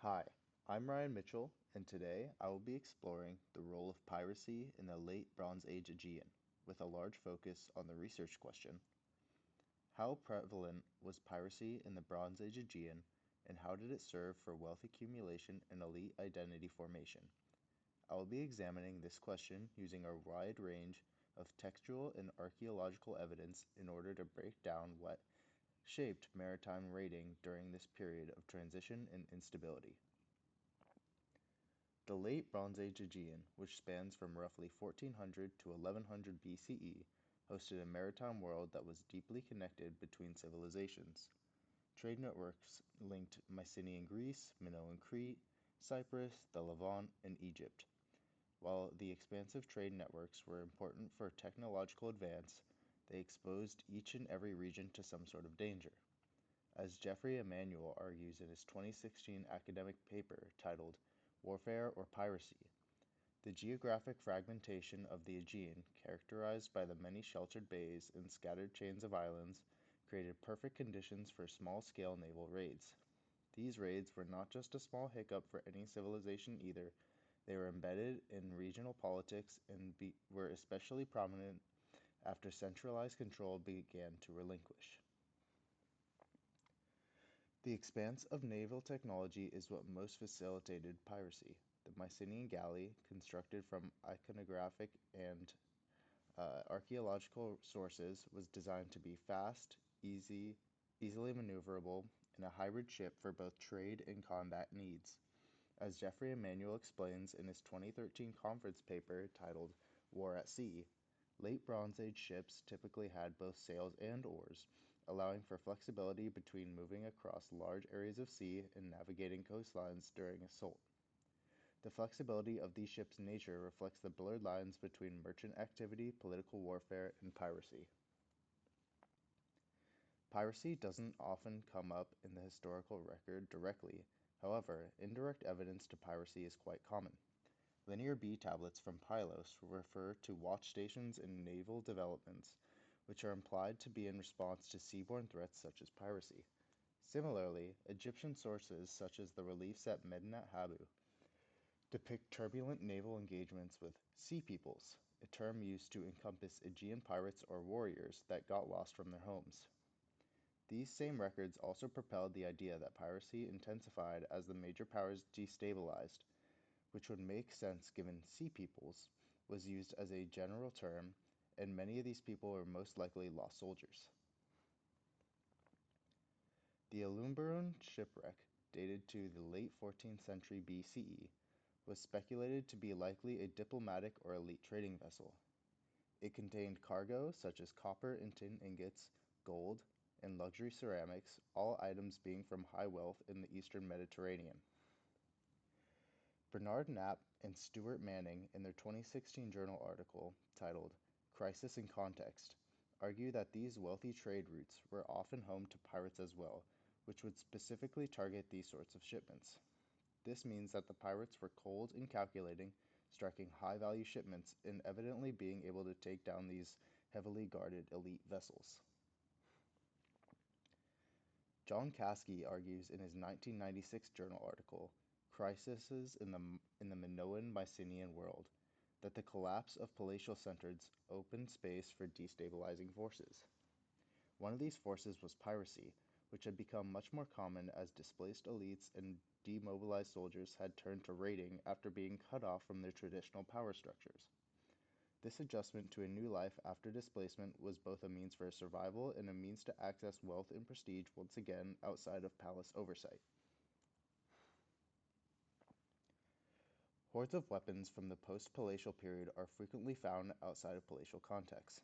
Hi, I'm Ryan Mitchell, and today I will be exploring the role of piracy in the late Bronze Age Aegean, with a large focus on the research question: how prevalent was piracy in the Bronze Age Aegean, and how did it serve for wealth accumulation and elite identity formation? I will be examining this question using a wide range of textual and archaeological evidence in order to break down what shaped maritime raiding during this period of transition and instability. The Late Bronze Age Aegean, which spans from roughly 1400 to 1100 BCE, hosted a maritime world that was deeply connected between civilizations. Trade networks linked Mycenaean Greece, Minoan Crete, Cyprus, the Levant, and Egypt. While the expansive trade networks were important for technological advance, they exposed each and every region to some sort of danger. As Jeffrey Emanuel argues in his 2016 academic paper titled Warfare or Piracy, the geographic fragmentation of the Aegean, characterized by the many sheltered bays and scattered chains of islands, created perfect conditions for small-scale naval raids. These raids were not just a small hiccup for any civilization either, they were embedded in regional politics and were especially prominent after centralized control began to relinquish. The expanse of naval technology is what most facilitated piracy. The Mycenaean galley, constructed from iconographic and archaeological sources, was designed to be fast, easily maneuverable, and a hybrid ship for both trade and combat needs. As Jeffrey Emanuel explains in his 2013 conference paper titled War at Sea, late Bronze Age ships typically had both sails and oars, allowing for flexibility between moving across large areas of sea and navigating coastlines during assault. The flexibility of these ships' nature reflects the blurred lines between merchant activity, political warfare, and piracy. Piracy doesn't often come up in the historical record directly. However, indirect evidence to piracy is quite common. Linear B tablets from Pylos refer to watch stations and naval developments, which are implied to be in response to seaborne threats such as piracy. Similarly, Egyptian sources such as the reliefs at Medinet Habu depict turbulent naval engagements with sea peoples, a term used to encompass Aegean pirates or warriors that got lost from their homes. These same records also propelled the idea that piracy intensified as the major powers destabilized, which would make sense given sea peoples was used as a general term, and many of these people were most likely lost soldiers. The Alumbaron shipwreck, dated to the late 14th century BCE, was speculated to be likely a diplomatic or elite trading vessel. It contained cargo such as copper and tin ingots, gold, and luxury ceramics, all items being from high wealth in the eastern Mediterranean. Bernard Knapp and Stuart Manning, in their 2016 journal article titled Crisis in Context, argue that these wealthy trade routes were often home to pirates as well, which would specifically target these sorts of shipments. This means that the pirates were cold and calculating, striking high-value shipments and evidently being able to take down these heavily guarded elite vessels. John Caskey argues in his 1996 journal article, Crises in the Minoan Mycenaean World, that the collapse of palatial centers opened space for destabilizing forces. One of these forces was piracy, which had become much more common as displaced elites and demobilized soldiers had turned to raiding after being cut off from their traditional power structures. This adjustment to a new life after displacement was both a means for survival and a means to access wealth and prestige once again outside of palace oversight. Hoards of weapons from the post-palatial period are frequently found outside of palatial contexts.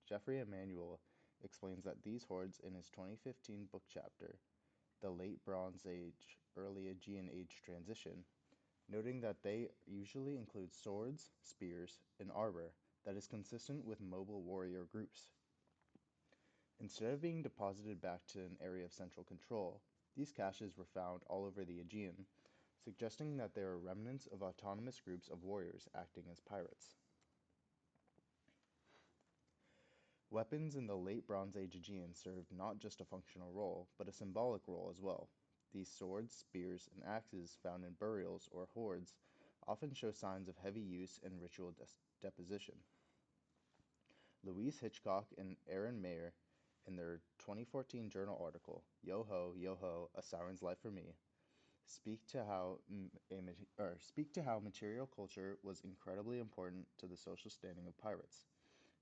Jeffrey Emanuel explains that these hoards in his 2015 book chapter, The Late Bronze Age, Early Aegean Age Transition, noting that they usually include swords, spears, and armor that is consistent with mobile warrior groups. Instead of being deposited back to an area of central control, these caches were found all over the Aegean, suggesting that they were remnants of autonomous groups of warriors acting as pirates. Weapons in the late Bronze Age Aegean served not just a functional role, but a symbolic role as well. These swords, spears, and axes found in burials or hoards often show signs of heavy use and ritual deposition. Louise Hitchcock and Aaron Mayer, in their 2014 journal article, Yo Ho, A Siren's Life for Me, speak to how material culture was incredibly important to the social standing of pirates.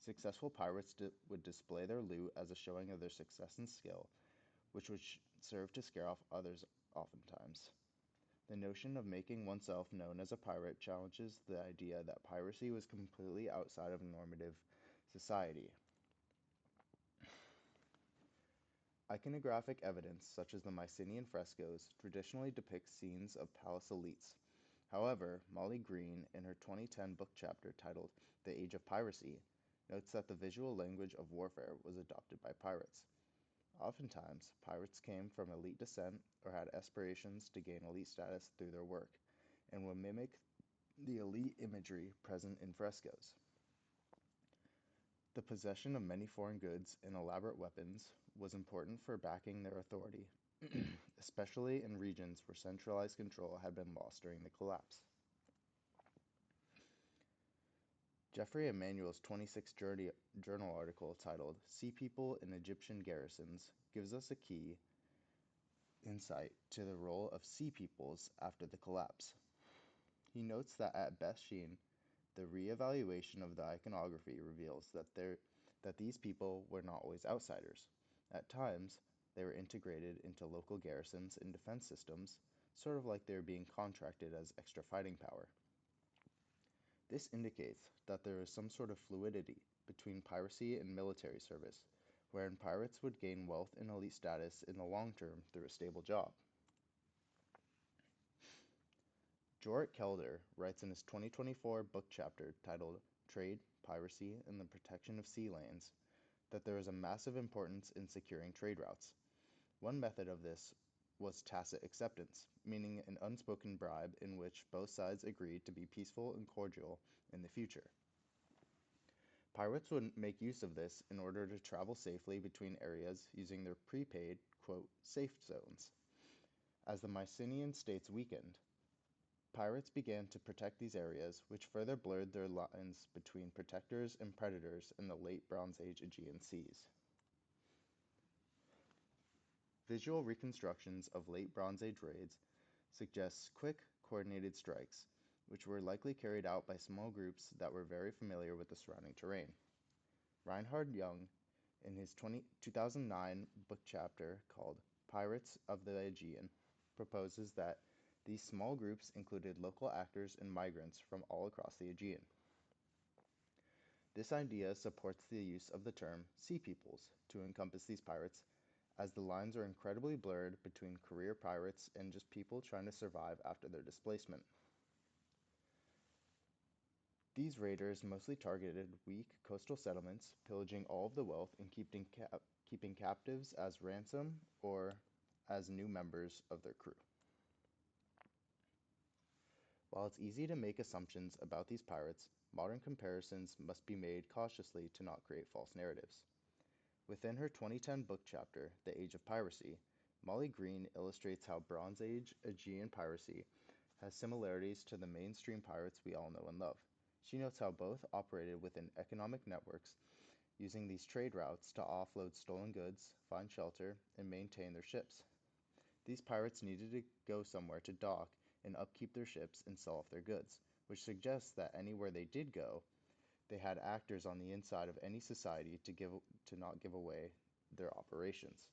Successful pirates would display their loot as a showing of their success and skill, which would serve to scare off others oftentimes. The notion of making oneself known as a pirate challenges the idea that piracy was completely outside of normative society. Iconographic evidence, such as the Mycenaean frescoes, traditionally depicts scenes of palace elites. However, Molly Green, in her 2010 book chapter titled The Age of Piracy, notes that the visual language of warfare was adopted by pirates. Oftentimes, pirates came from elite descent or had aspirations to gain elite status through their work, and would mimic the elite imagery present in frescoes. The possession of many foreign goods and elaborate weapons was important for backing their authority, especially in regions where centralized control had been lost during the collapse. Jeffrey Emanuel's 26th journal article titled Sea People in Egyptian Garrisons gives us a key insight to the role of sea peoples after the collapse. He notes that at Bethshean, the re-evaluation of the iconography reveals that these people were not always outsiders. At times, they were integrated into local garrisons and defense systems, sort of like they were being contracted as extra fighting power. This indicates that there is some sort of fluidity between piracy and military service, wherein pirates would gain wealth and elite status in the long term through a stable job. Jorrit Kelder writes in his 2024 book chapter titled Trade, Piracy, and the Protection of Sea Lanes that there is a massive importance in securing trade routes. One method of this was tacit acceptance, meaning an unspoken bribe in which both sides agreed to be peaceful and cordial in the future. Pirates would make use of this in order to travel safely between areas using their prepaid, quote, safe zones. As the Mycenaean states weakened, pirates began to protect these areas, which further blurred their lines between protectors and predators in the late Bronze Age Aegean seas. Visual reconstructions of late Bronze Age raids suggest quick, coordinated strikes, which were likely carried out by small groups that were very familiar with the surrounding terrain. Reinhard Young, in his 2009 book chapter called Pirates of the Aegean, proposes that these small groups included local actors and migrants from all across the Aegean. This idea supports the use of the term sea peoples to encompass these pirates, as the lines are incredibly blurred between career pirates and just people trying to survive after their displacement. These raiders mostly targeted weak coastal settlements, pillaging all of the wealth and keeping captives as ransom or as new members of their crew. While it's easy to make assumptions about these pirates, modern comparisons must be made cautiously to not create false narratives. Within her 2010 book chapter, The Age of Piracy, Molly Green illustrates how Bronze Age Aegean piracy has similarities to the mainstream pirates we all know and love. She notes how both operated within economic networks, using these trade routes to offload stolen goods, find shelter, and maintain their ships. These pirates needed to go somewhere to dock and upkeep their ships and sell off their goods, which suggests that anywhere they did go, they had actors on the inside of any society to not give away their operations.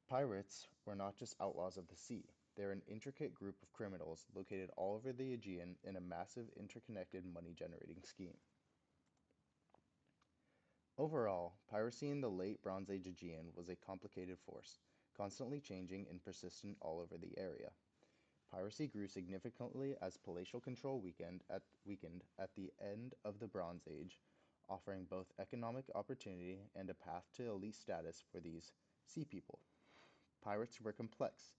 Pirates were not just outlaws of the sea. They are an intricate group of criminals located all over the Aegean in a massive interconnected money-generating scheme. Overall, piracy in the late Bronze Age Aegean was a complicated force, constantly changing and persistent all over the area. Piracy grew significantly as palatial control weakened at the end of the Bronze Age, offering both economic opportunity and a path to elite status for these sea people. Pirates were complex.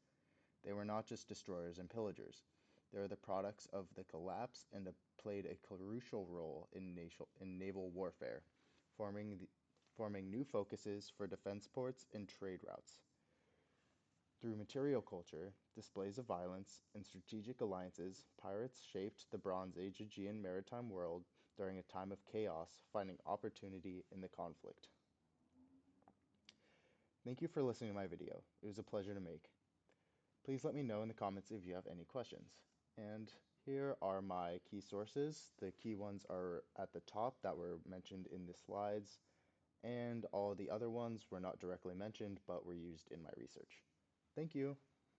They were not just destroyers and pillagers. They were the products of the collapse and played a crucial role in naval warfare, forming new focuses for defense ports and trade routes. Through material culture, displays of violence, and strategic alliances, pirates shaped the Bronze Age Aegean maritime world during a time of chaos, finding opportunity in the conflict. Thank you for listening to my video. It was a pleasure to make. Please let me know in the comments if you have any questions. And here are my key sources. The key ones are at the top that were mentioned in the slides, and all the other ones were not directly mentioned but were used in my research. Thank you.